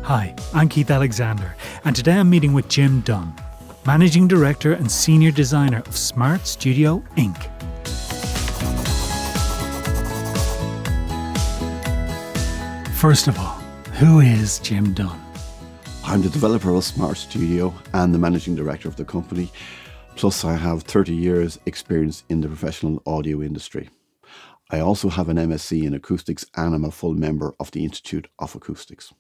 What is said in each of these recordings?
Hi, I'm Keith Alexander, and today I'm meeting with Jim Dunn, Managing Director and Senior Designer of Smart Studio Inc. First of all, who is Jim Dunn? I'm the developer of Smart Studio and the Managing Director of the company. Plus, I have 30 years experience in the professional audio industry. I also have an MSc in acoustics and I'm a full member of the Institute of Acoustics.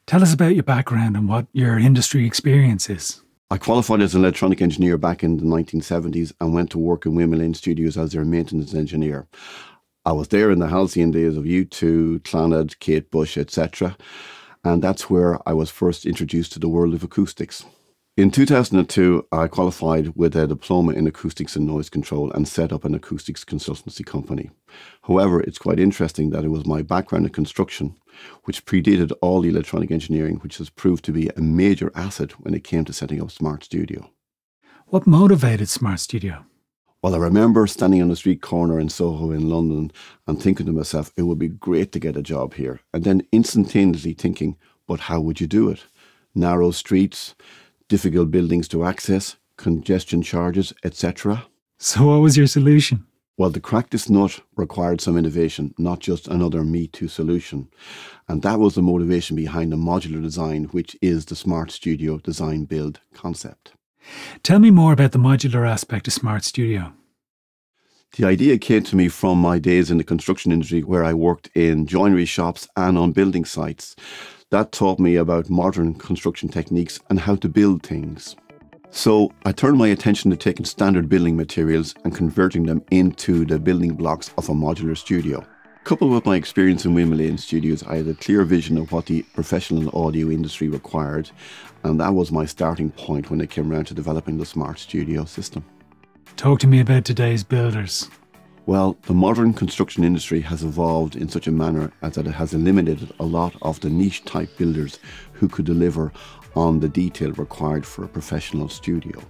Tell us about your background and what your industry experience is. I qualified as an electronic engineer back in the 1970s and went to work in Wimbledon Studios as their maintenance engineer. I was there in the halcyon days of U2, Clannad, Kate Bush, etc. And that's where I was first introduced to the world of acoustics. In 2002, I qualified with a diploma in acoustics and noise control and set up an acoustics consultancy company. However, it's quite interesting that it was my background in construction, which predated all the electronic engineering, which has proved to be a major asset when it came to setting up Smart Studio. What motivated Smart Studio? Well, I remember standing on the street corner in Soho in London and thinking to myself, it would be great to get a job here. And then instantaneously thinking, but how would you do it? Narrow streets, difficult buildings to access, congestion charges, etc. So what was your solution? Well, to crack this nut required some innovation, not just another Me Too solution. And that was the motivation behind the modular design, which is the Smart Studio design build concept. Tell me more about the modular aspect of Smart Studio. The idea came to me from my days in the construction industry where I worked in joinery shops and on building sites. That taught me about modern construction techniques and how to build things. So I turned my attention to taking standard building materials and converting them into the building blocks of a modular studio. Coupled with my experience in Wimbledon Studios, I had a clear vision of what the professional audio industry required, and that was my starting point when it came around to developing the Smart Studio system. Talk to me about today's builders. Well, the modern construction industry has evolved in such a manner as that it has eliminated a lot of the niche type builders who could deliver on the detail required for a professional studio.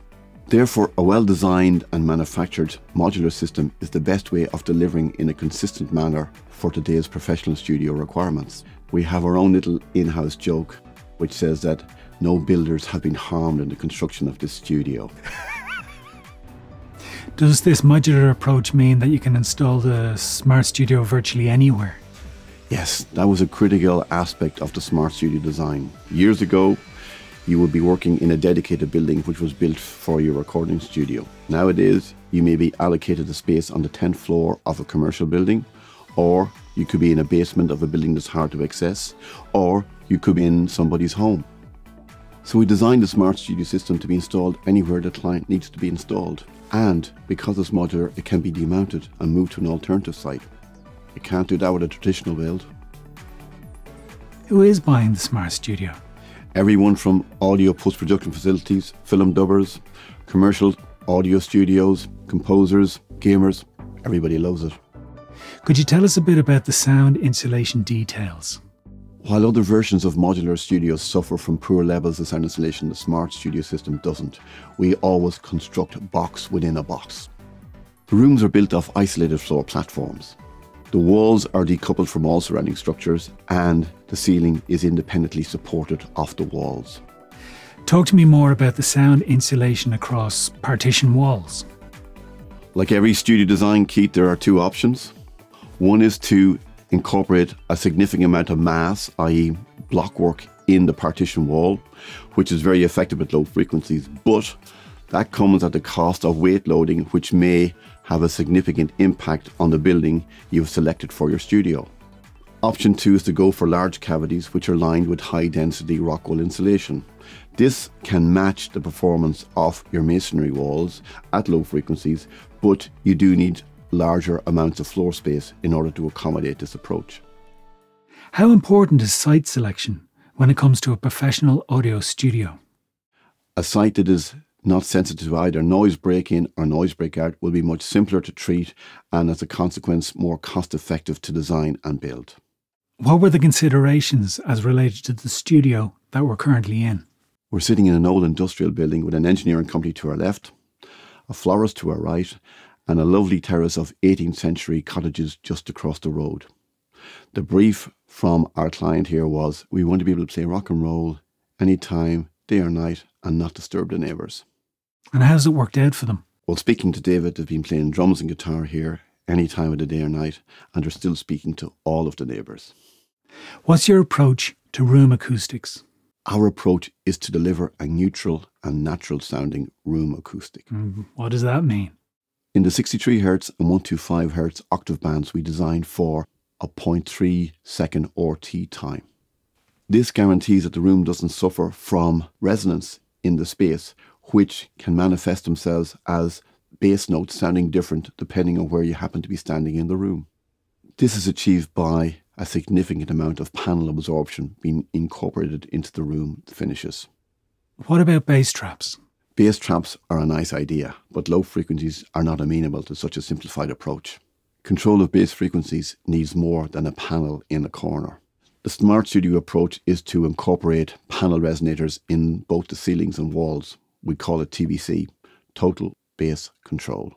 Therefore, a well-designed and manufactured modular system is the best way of delivering in a consistent manner for today's professional studio requirements. We have our own little in-house joke which says that no builders have been harmed in the construction of this studio. Does this modular approach mean that you can install the Smart Studio virtually anywhere? Yes, that was a critical aspect of the Smart Studio design. Years ago, you would be working in a dedicated building which was built for your recording studio. Nowadays, you may be allocated a space on the 10th floor of a commercial building, or you could be in a basement of a building that's hard to access, or you could be in somebody's home. So we designed the Smart Studio system to be installed anywhere the client needs to be installed. And because it's modular, it can be demounted and moved to an alternative site. You can't do that with a traditional build. Who is buying the Smart Studio? Everyone from audio post-production facilities, film dubbers, commercial audio studios, composers, gamers, everybody loves it. Could you tell us a bit about the sound insulation details? While other versions of modular studios suffer from poor levels of sound insulation, the Smart Studio system doesn't. We always construct a box within a box. The rooms are built off isolated floor platforms. The walls are decoupled from all surrounding structures and the ceiling is independently supported off the walls. Talk to me more about the sound insulation across partition walls. Like every studio design, Keith, there are two options. One is to incorporate a significant amount of mass, i.e. blockwork, in the partition wall, which is very effective at low frequencies, but that comes at the cost of weight loading, which may have a significant impact on the building you've selected for your studio. Option 2 is to go for large cavities which are lined with high density rock wool insulation. This can match the performance of your masonry walls at low frequencies, but you do need larger amounts of floor space in order to accommodate this approach. How important is site selection when it comes to a professional audio studio? A site that is not sensitive to either noise break-in or noise break-out will be much simpler to treat and as a consequence more cost-effective to design and build. What were the considerations as related to the studio that we're currently in? We're sitting in an old industrial building with an engineering company to our left, a florist to our right, and a lovely terrace of 18th century cottages just across the road. The brief from our client here was, we want to be able to play rock and roll anytime, day or night, and not disturb the neighbours. And how's it worked out for them? Well, speaking to David, they've been playing drums and guitar here any time of the day or night, and they're still speaking to all of the neighbours. What's your approach to room acoustics? Our approach is to deliver a neutral and natural sounding room acoustic. What does that mean? In the 63 Hz and 125 Hz octave bands, we designed for a 0.3 second RT time. This guarantees that the room doesn't suffer from resonance in the space, which can manifest themselves as bass notes sounding different depending on where you happen to be standing in the room. This is achieved by a significant amount of panel absorption being incorporated into the room finishes. What about bass traps? Bass traps are a nice idea, but low frequencies are not amenable to such a simplified approach. Control of bass frequencies needs more than a panel in a corner. The Smart Studio approach is to incorporate panel resonators in both the ceilings and walls. We call it TBC, Total Bass Control.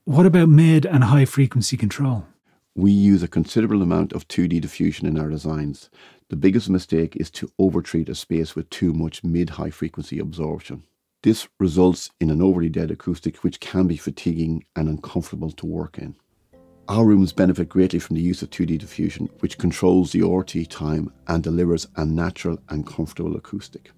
What about mid and high frequency control? We use a considerable amount of 2D diffusion in our designs. The biggest mistake is to overtreat a space with too much mid-high frequency absorption. This results in an overly dead acoustic which can be fatiguing and uncomfortable to work in. Our rooms benefit greatly from the use of 2D diffusion, which controls the RT time and delivers a natural and comfortable acoustic.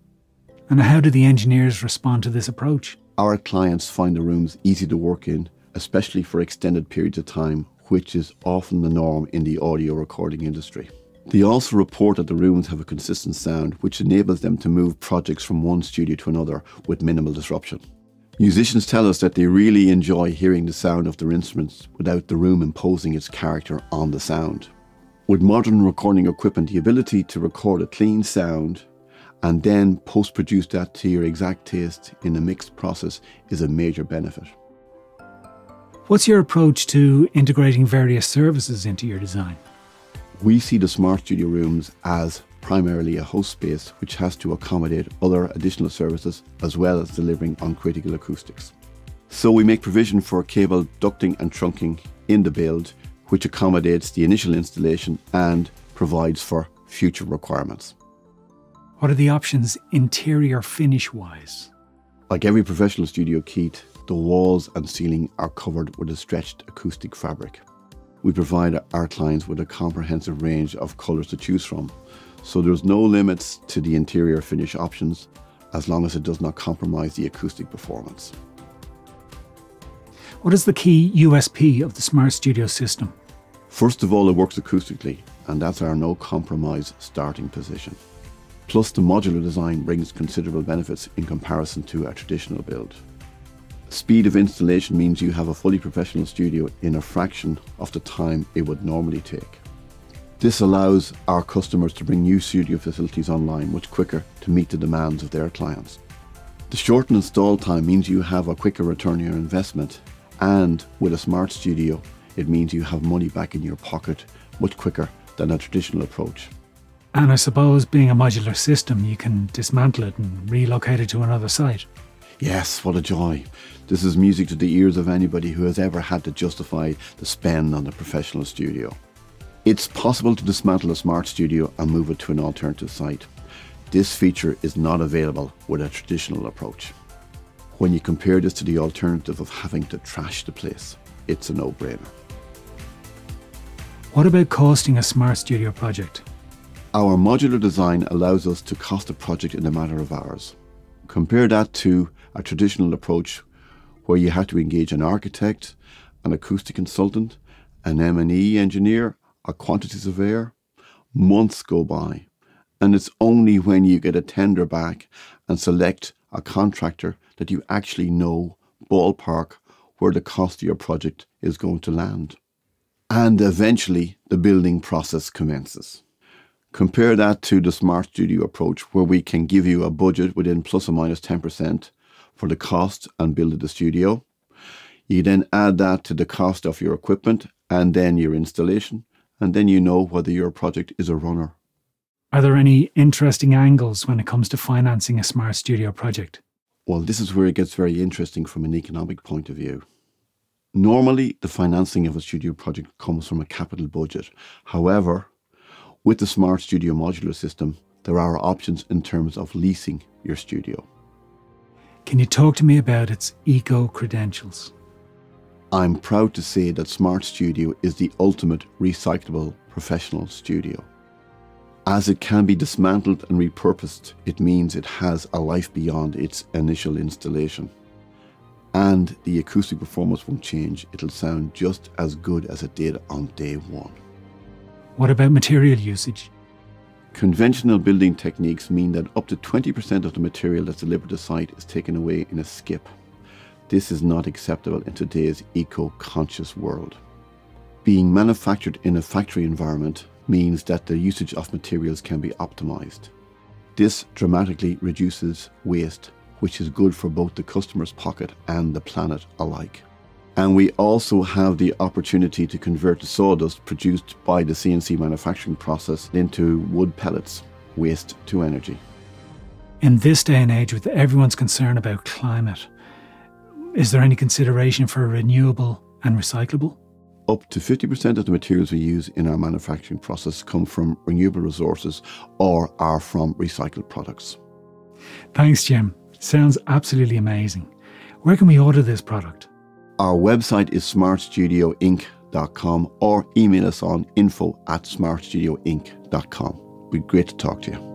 And how do the engineers respond to this approach? Our clients find the rooms easy to work in, especially for extended periods of time, which is often the norm in the audio recording industry. They also report that the rooms have a consistent sound, which enables them to move projects from one studio to another with minimal disruption. Musicians tell us that they really enjoy hearing the sound of their instruments without the room imposing its character on the sound. With modern recording equipment, the ability to record a clean sound and then post-produce that to your exact taste in a mixed process is a major benefit. What's your approach to integrating various services into your design? We see the Smart Studio rooms as primarily a host space which has to accommodate other additional services as well as delivering on critical acoustics. So we make provision for cable ducting and trunking in the build, which accommodates the initial installation and provides for future requirements. What are the options interior finish-wise? Like every professional studio, Keith, the walls and ceiling are covered with a stretched acoustic fabric. We provide our clients with a comprehensive range of colours to choose from, so there's no limits to the interior finish options as long as it does not compromise the acoustic performance. What is the key USP of the Smart Studio system? First of all, it works acoustically, and that's our no compromise starting position. Plus, the modular design brings considerable benefits in comparison to a traditional build. Speed of installation means you have a fully professional studio in a fraction of the time it would normally take. This allows our customers to bring new studio facilities online much quicker to meet the demands of their clients. The shortened install time means you have a quicker return on your investment, and with a Smart Studio, it means you have money back in your pocket much quicker than a traditional approach. And I suppose being a modular system, you can dismantle it and relocate it to another site. Yes, what a joy. This is music to the ears of anybody who has ever had to justify the spend on a professional studio. It's possible to dismantle a Smart Studio and move it to an alternative site. This feature is not available with a traditional approach. When you compare this to the alternative of having to trash the place, it's a no-brainer. What about costing a Smart Studio project? Our modular design allows us to cost a project in a matter of hours. Compare that to a traditional approach where you have to engage an architect, an acoustic consultant, an M&E engineer, a quantity surveyor. Months go by, and it's only when you get a tender back and select a contractor that you actually know ballpark where the cost of your project is going to land. And eventually the building process commences. Compare that to the Smart Studio approach where we can give you a budget within plus or minus 10% for the cost and build of the studio. You then add that to the cost of your equipment and then your installation, and then you know whether your project is a runner. Are there any interesting angles when it comes to financing a Smart Studio project? Well, this is where it gets very interesting from an economic point of view. Normally, the financing of a studio project comes from a capital budget. However, With the Smart Studio modular system, there are options in terms of leasing your studio. Can you talk to me about its eco-credentials? I'm proud to say that Smart Studio is the ultimate recyclable professional studio. As it can be dismantled and repurposed, it means it has a life beyond its initial installation. And the acoustic performance won't change. It'll sound just as good as it did on day one. What about material usage? Conventional building techniques mean that up to 20% of the material that's delivered to site is taken away in a skip. This is not acceptable in today's eco-conscious world. Being manufactured in a factory environment means that the usage of materials can be optimized. This dramatically reduces waste, which is good for both the customer's pocket and the planet alike. And we also have the opportunity to convert the sawdust produced by the CNC manufacturing process into wood pellets, waste to energy. In this day and age, with everyone's concern about climate, is there any consideration for renewable and recyclable? Up to 50% of the materials we use in our manufacturing process come from renewable resources or are from recycled products. Thanks, Jim. Sounds absolutely amazing. Where can we order this product? Our website is smartstudioinc.com or email us on info@smartstudioinc.com. It'd be great to talk to you.